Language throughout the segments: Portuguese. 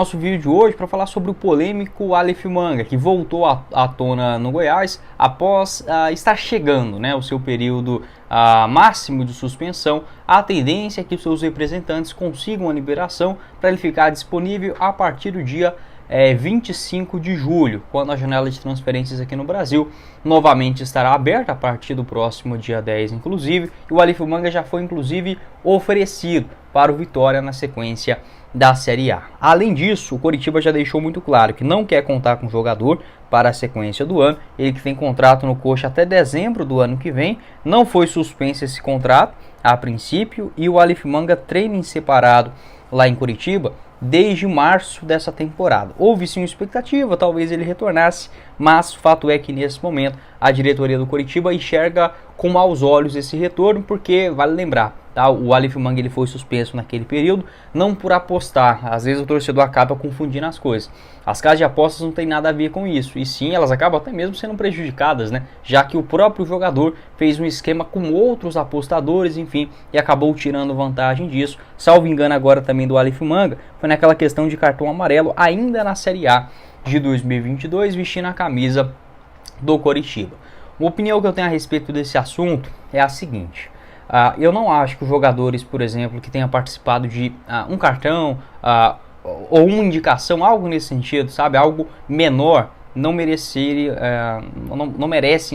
Nosso vídeo de hoje para falar sobre o polêmico Aleph Manga, que voltou à tona no Goiás após estar chegando, né, o seu período máximo de suspensão. A tendência é que os seus representantes consigam a liberação para ele ficar disponível a partir do dia 25 de julho, quando a janela de transferências aqui no Brasil novamente estará aberta a partir do próximo dia 10, inclusive. E o Aleph Manga já foi inclusive oferecido para o Vitória na sequência da Série A. Além disso, o Coritiba já deixou muito claro que não quer contar com o jogador para a sequência do ano. Ele que tem contrato no Coxa até dezembro do ano que vem. Não foi suspenso esse contrato a princípio e o Aleph Manga treina em separado lá em Coritiba desde março dessa temporada. Houve sim uma expectativa, talvez ele retornasse, mas o fato é que nesse momento a diretoria do Coritiba enxerga com maus olhos esse retorno, porque vale lembrar, tá? O Aleph Manga ele foi suspenso naquele período não por apostar. Às vezes o torcedor acaba confundindo as coisas. As casas de apostas não tem nada a ver com isso, e sim elas acabam até mesmo sendo prejudicadas, né? Já que o próprio jogador fez um esquema com outros apostadores, enfim, e acabou tirando vantagem disso. Salvo engano agora também do Aleph Manga, foi naquela questão de cartão amarelo ainda na Série A de 2022, vestindo a camisa do Coritiba. Uma opinião que eu tenho a respeito desse assunto é a seguinte: eu não acho que os jogadores, por exemplo, que tenham participado de um cartão ou uma indicação, algo nesse sentido, sabe, algo menor, não merecem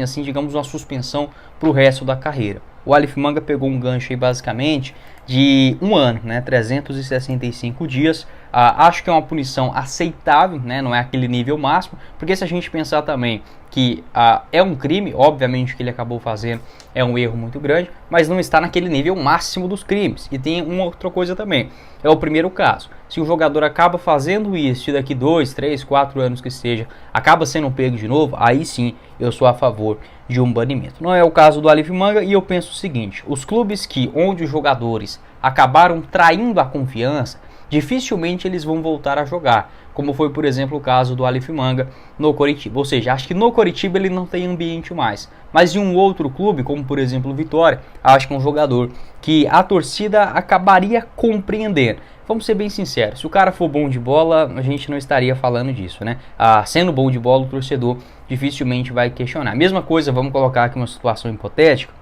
assim, digamos, uma suspensão para o resto da carreira. O Aleph Manga pegou um gancho aí basicamente de um ano, né, 365 dias. Acho que é uma punição aceitável, né, não é aquele nível máximo, porque se a gente pensar também que é um crime, obviamente que ele acabou fazendo é um erro muito grande, mas não está naquele nível máximo dos crimes. E tem uma outra coisa também, é o primeiro caso. Se o jogador acaba fazendo isso e daqui 2, 3, 4 anos que seja, acaba sendo pego de novo, aí sim eu sou a favor de um banimento. Não é o caso do Aleph Manga, e eu penso o seguinte: os clubes onde os jogadores acabaram traindo a confiança, dificilmente eles vão voltar a jogar, como foi, por exemplo, o caso do Aleph Manga no Coritiba. Ou seja, acho que no Coritiba ele não tem ambiente mais, mas em um outro clube, como por exemplo o Vitória, acho que é um jogador que a torcida acabaria compreendendo. Vamos ser bem sinceros, se o cara for bom de bola, a gente não estaria falando disso, né? Sendo bom de bola, o torcedor dificilmente vai questionar. Mesma coisa, vamos colocar aqui uma situação hipotética.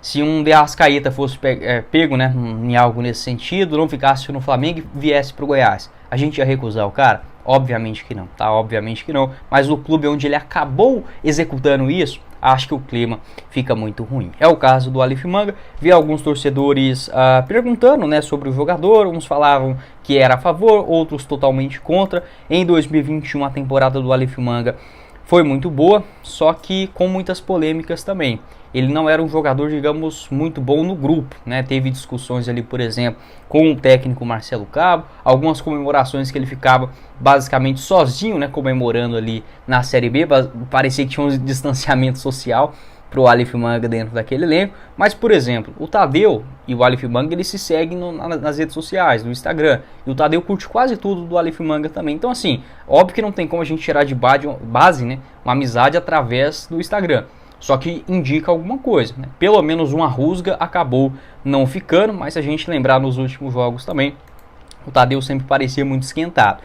Se um De Arrascaeta fosse pego, né, em algo nesse sentido, não ficasse no Flamengo e viesse para o Goiás, a gente ia recusar o cara? Obviamente que não, tá? Obviamente que não. Mas o clube onde ele acabou executando isso, acho que o clima fica muito ruim. É o caso do Aleph Manga. Vi alguns torcedores perguntando, né, sobre o jogador. Uns falavam que era a favor, outros totalmente contra. Em 2021 a temporada do Aleph Manga foi muito boa, só que com muitas polêmicas também. Ele não era um jogador, digamos, muito bom no grupo, né? Teve discussões ali, por exemplo, com o técnico Marcelo Cabo, algumas comemorações que ele ficava basicamente sozinho, né, comemorando ali na Série B. Parecia que tinha um distanciamento social para o Aleph Manga dentro daquele elenco. Mas, por exemplo, o Tadeu e o Aleph Manga, eles se seguem nas redes sociais, no Instagram, e o Tadeu curte quase tudo do Aleph Manga também. Então, assim, óbvio que não tem como a gente tirar de base, né, uma amizade através do Instagram, só que indica alguma coisa, né? Pelo menos uma rusga acabou não ficando, mas se a gente lembrar nos últimos jogos também, o Tadeu sempre parecia muito esquentado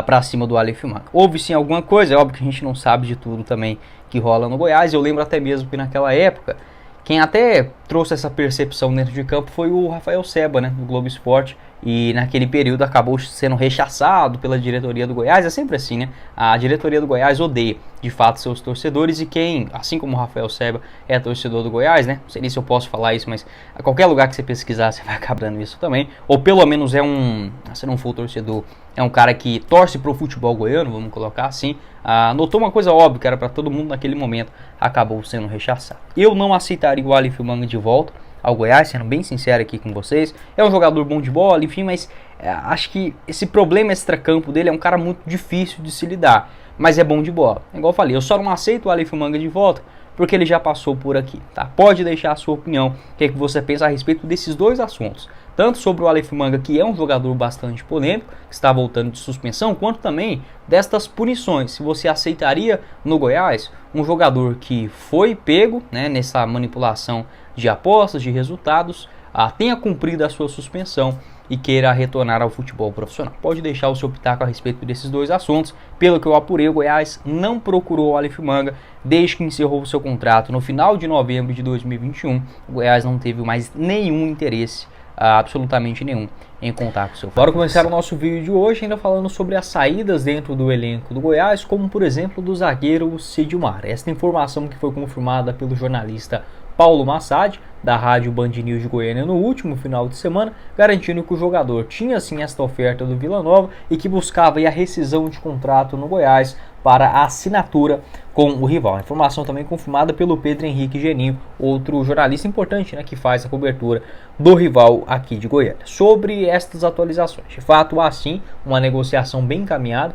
para cima do Aleph Manga. Houve sim alguma coisa, é óbvio que a gente não sabe de tudo também que rola no Goiás. Eu lembro até mesmo que naquela época, quem até trouxe essa percepção dentro de campo foi o Rafael Seba, né, do Globo Esporte, e naquele período acabou sendo rechaçado pela diretoria do Goiás. É sempre assim, né? A diretoria do Goiás odeia, de fato, seus torcedores, e quem, assim como o Rafael Seba é torcedor do Goiás, né? Não sei nem se eu posso falar isso, mas a qualquer lugar que você pesquisar, você vai acabar dando isso também. Ou pelo menos se não for torcedor, é um cara que torce pro futebol goiano, vamos colocar assim. Notou uma coisa óbvia, que era para todo mundo naquele momento, acabou sendo rechaçado. Eu não aceitaria o Aleph Manga de volta ao Goiás, sendo bem sincero aqui com vocês. É um jogador bom de bola, enfim, mas acho que esse problema extracampo dele é um cara muito difícil de se lidar, mas é bom de bola. Igual eu falei, eu só não aceito o Aleph Manga de volta porque ele já passou por aqui, tá? Pode deixar a sua opinião, o que é que você pensa a respeito desses dois assuntos, tanto sobre o Aleph Manga, que é um jogador bastante polêmico, que está voltando de suspensão, quanto também destas punições. Se você aceitaria no Goiás um jogador que foi pego, né, nessa manipulação de apostas, de resultados, tenha cumprido a sua suspensão e queira retornar ao futebol profissional. Pode deixar o seu pitaco a respeito desses dois assuntos. Pelo que eu apurei, o Goiás não procurou o Aleph Manga desde que encerrou o seu contrato no final de novembro de 2021. O Goiás não teve mais nenhum interesse, absolutamente nenhum, em contar com o seu. Bora começar o nosso vídeo de hoje ainda falando sobre as saídas dentro do elenco do Goiás, como por exemplo do zagueiro Sidmar. Esta informação que foi confirmada pelo jornalista Paulo Massad, da rádio Band News de Goiânia, no último final de semana, garantindo que o jogador tinha sim esta oferta do Vila Nova e que buscava a rescisão de contrato no Goiás para a assinatura com o rival. A informação também confirmada pelo Pedro Henrique Geninho, outro jornalista importante, né, que faz a cobertura do rival aqui de Goiânia. Sobre estas atualizações, de fato há sim uma negociação bem encaminhada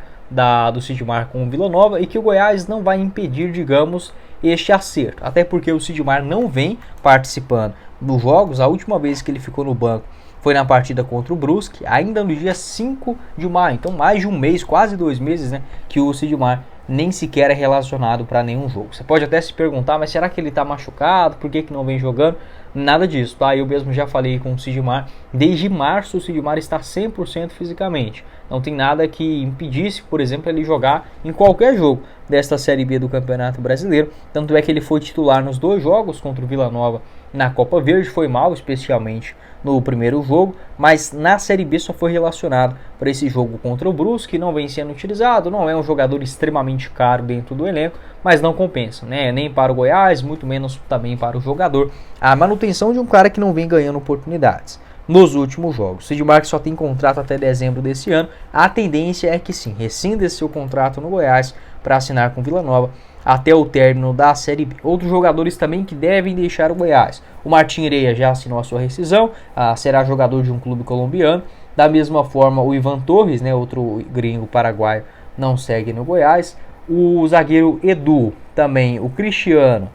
do Sidmar com o Vila Nova e que o Goiás não vai impedir, digamos, este acerto, até porque o Sidmar não vem participando dos jogos. A última vez que ele ficou no banco foi na partida contra o Brusque, ainda no dia 5 de maio, então mais de um mês, quase 2 meses, né, que o Sidmar nem sequer é relacionado para nenhum jogo. Você pode até se perguntar, mas será que ele está machucado? Por que não vem jogando? Nada disso, tá? Eu mesmo já falei com o Sidmar, desde março o Sidmar está 100% fisicamente. Não tem nada que impedisse, por exemplo, ele jogar em qualquer jogo desta Série B do Campeonato Brasileiro. Tanto é que ele foi titular nos 2 jogos contra o Vila Nova na Copa Verde, foi mal, especialmente no primeiro jogo, mas na Série B só foi relacionado para esse jogo contra o Brusque, que não vem sendo utilizado. Não é um jogador extremamente caro dentro do elenco, mas não compensa, né? Nem para o Goiás, muito menos também para o jogador. A manutenção de um cara que não vem ganhando oportunidades nos últimos jogos. Sidmar, que só tem contrato até dezembro desse ano, a tendência é que sim, rescinda seu contrato no Goiás para assinar com Vila Nova até o término da Série B. Outros jogadores também que devem deixar o Goiás. O Martim Ireia já assinou a sua rescisão, será jogador de um clube colombiano. Da mesma forma, o Ivan Torres, né, outro gringo paraguaio, não segue no Goiás. O zagueiro Edu, também o Cristiano,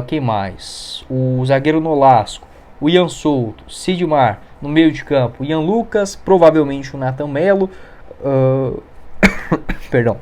quem mais? O zagueiro Nolasco, o Ian Souto, Sidmar no meio de campo, Ian Lucas, provavelmente o Nathan Melo, perdão,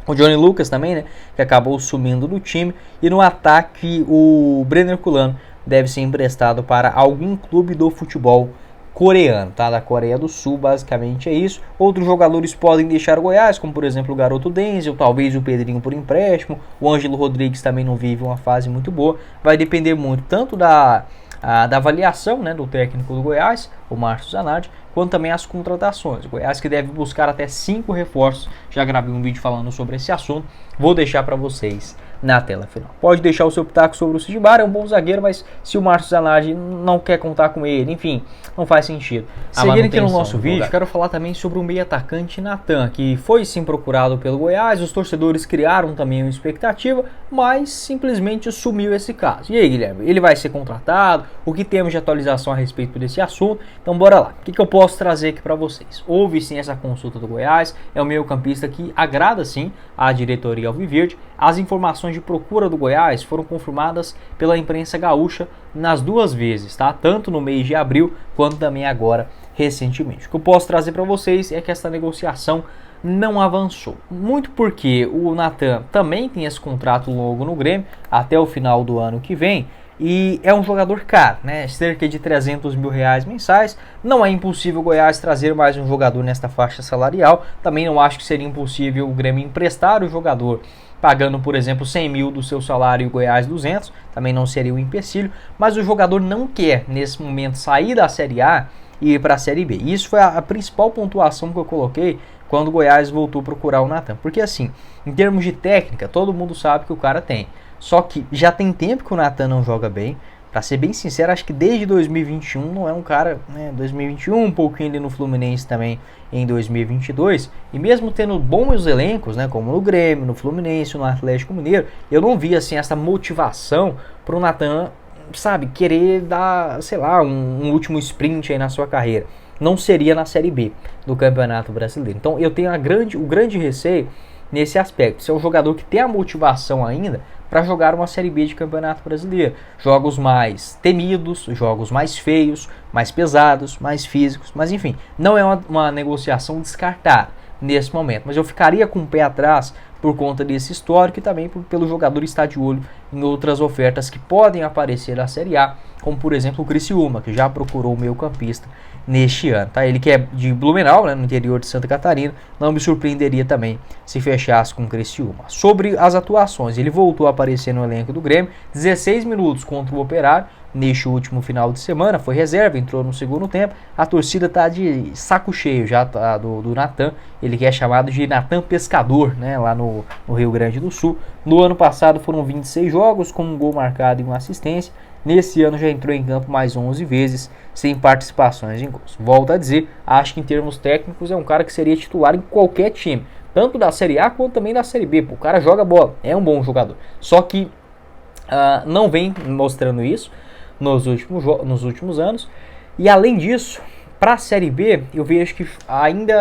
o Johnny Lucas também, né, que acabou sumindo do time. E no ataque, o Brenner Kulano deve ser emprestado para algum clube do futebol coreano, tá? Da Coreia do Sul, basicamente é isso. Outros jogadores podem deixar o Goiás, como por exemplo o garoto Denzel, talvez o Pedrinho por empréstimo. O Ângelo Rodrigues também não vive uma fase muito boa. Vai depender muito tanto da avaliação, né, do técnico do Goiás, o Márcio Zanardi, quanto também as contratações. O Goiás que deve buscar até 5 reforços. Já gravei um vídeo falando sobre esse assunto, vou deixar para vocês na tela final. Pode deixar o seu pitaco sobre o Sidmar, é um bom zagueiro, mas se o Márcio Zanardi não quer contar com ele, enfim, não faz sentido. Seguindo aqui no nosso vídeo, quero falar também sobre o meio atacante Nathan, que foi sim procurado pelo Goiás. Os torcedores criaram também uma expectativa, mas simplesmente sumiu esse caso. E aí, Guilherme, ele vai ser contratado? O que temos de atualização a respeito desse assunto? Então bora lá. O que eu posso trazer aqui para vocês? Houve sim essa consulta do Goiás, é um meio-campista que agrada sim a diretoria alviverde. As informações de procura do Goiás foram confirmadas pela imprensa gaúcha nas 2 vezes, tá? Tanto no mês de abril quanto também agora recentemente. O que eu posso trazer para vocês é que essa negociação não avançou, muito porque o Nathan também tem esse contrato longo no Grêmio até o final do ano que vem. E é um jogador caro, né? Cerca de R$300 mil mensais. Não é impossível o Goiás trazer mais um jogador nesta faixa salarial. Também não acho que seria impossível o Grêmio emprestar o jogador pagando, por exemplo, 100 mil do seu salário e o Goiás 200. Também não seria um empecilho. Mas o jogador não quer, nesse momento, sair da Série A e ir para a Série B. E isso foi a principal pontuação que eu coloquei quando o Goiás voltou a procurar o Nathan. Porque assim, em termos de técnica, todo mundo sabe que o cara tem. Só que já tem tempo que o Nathan não joga bem. Pra ser bem sincero, acho que desde 2021 não é um cara, né? 2021, um pouquinho ali no Fluminense também em 2022. E mesmo tendo bons elencos, né? Como no Grêmio, no Fluminense, no Atlético Mineiro, eu não vi assim essa motivação pro Nathan, sabe, querer dar, sei lá, um último sprint aí na sua carreira. Não seria na Série B do Campeonato Brasileiro. Então eu tenho o grande receio nesse aspecto. Você é um jogador que tem a motivação ainda para jogar uma Série B de Campeonato Brasileiro. Jogos mais temidos, jogos mais feios, mais pesados, mais físicos, mas enfim, não é uma negociação descartada nesse momento. Mas eu ficaria com o pé atrás por conta desse histórico e também pelo jogador estar de olho em outras ofertas que podem aparecer na Série A, como por exemplo o Criciúma, que já procurou o meio-campista neste ano. Tá? Ele que é de Blumenau, né, no interior de Santa Catarina, não me surpreenderia também se fechasse com o Criciúma. Sobre as atuações, ele voltou a aparecer no elenco do Grêmio, 16 minutos contra o Operário, neste último final de semana, foi reserva, entrou no segundo tempo. A torcida tá de saco cheio já tá, do Natan, ele que é chamado de Natan Pescador, né, lá no Rio Grande do Sul. No ano passado foram 26 jogos, com um gol marcado e uma assistência. Nesse ano já entrou em campo mais 11 vezes, sem participações em gols. Volto a dizer, acho que em termos técnicos é um cara que seria titular em qualquer time, tanto da Série A quanto também da Série B. O cara joga bola, é um bom jogador, só que não vem mostrando isso nos últimos anos. E além disso, para a Série B, eu vejo que ainda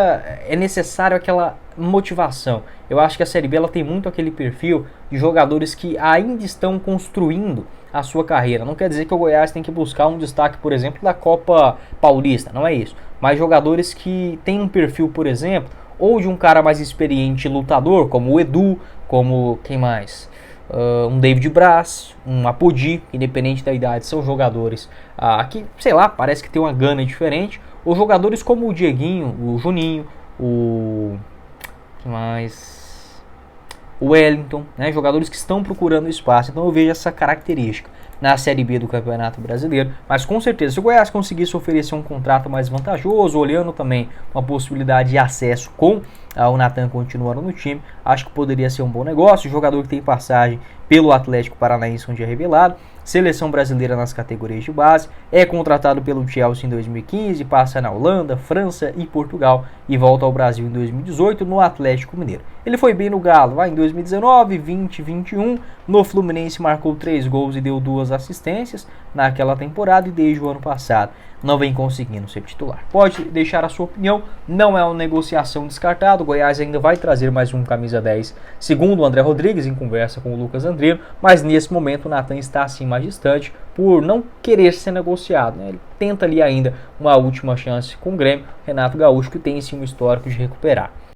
é necessário aquela motivação. Eu acho que a Série B ela tem muito aquele perfil de jogadores que ainda estão construindo a sua carreira. Não quer dizer que o Goiás tem que buscar um destaque, por exemplo, da Copa Paulista, não é isso. Mas jogadores que têm um perfil, por exemplo, ou de um cara mais experiente lutador, como o Edu, como quem mais? Um David Braz, um Apodi, independente da idade, são jogadores que, sei lá, parece que tem uma gana diferente. Ou jogadores como o Dieguinho, o Juninho, o Wellington, né? Jogadores que estão procurando espaço. Então eu vejo essa característica na Série B do Campeonato Brasileiro. Mas com certeza, se o Goiás conseguisse oferecer um contrato mais vantajoso, olhando também uma possibilidade de acesso com o Natan continuando no time, acho que poderia ser um bom negócio. Jogador que tem passagem pelo Atlético Paranaense, onde é revelado, seleção brasileira nas categorias de base, é contratado pelo Chelsea em 2015, passa na Holanda, França e Portugal e volta ao Brasil em 2018 no Atlético Mineiro. Ele foi bem no Galo, em 2019, 20, 21, no Fluminense marcou 3 gols e deu 2 assistências naquela temporada, e desde o ano passado não vem conseguindo ser titular. Pode deixar a sua opinião, não é uma negociação descartada. O Goiás ainda vai trazer mais um camisa 10, segundo o André Rodrigues, em conversa com o Lucas Andrino, mas nesse momento o Natan está assim mais distante por não querer ser negociado, né? Ele tenta ali ainda uma última chance com o Grêmio, Renato Gaúcho, que tem sim um histórico de recuperar.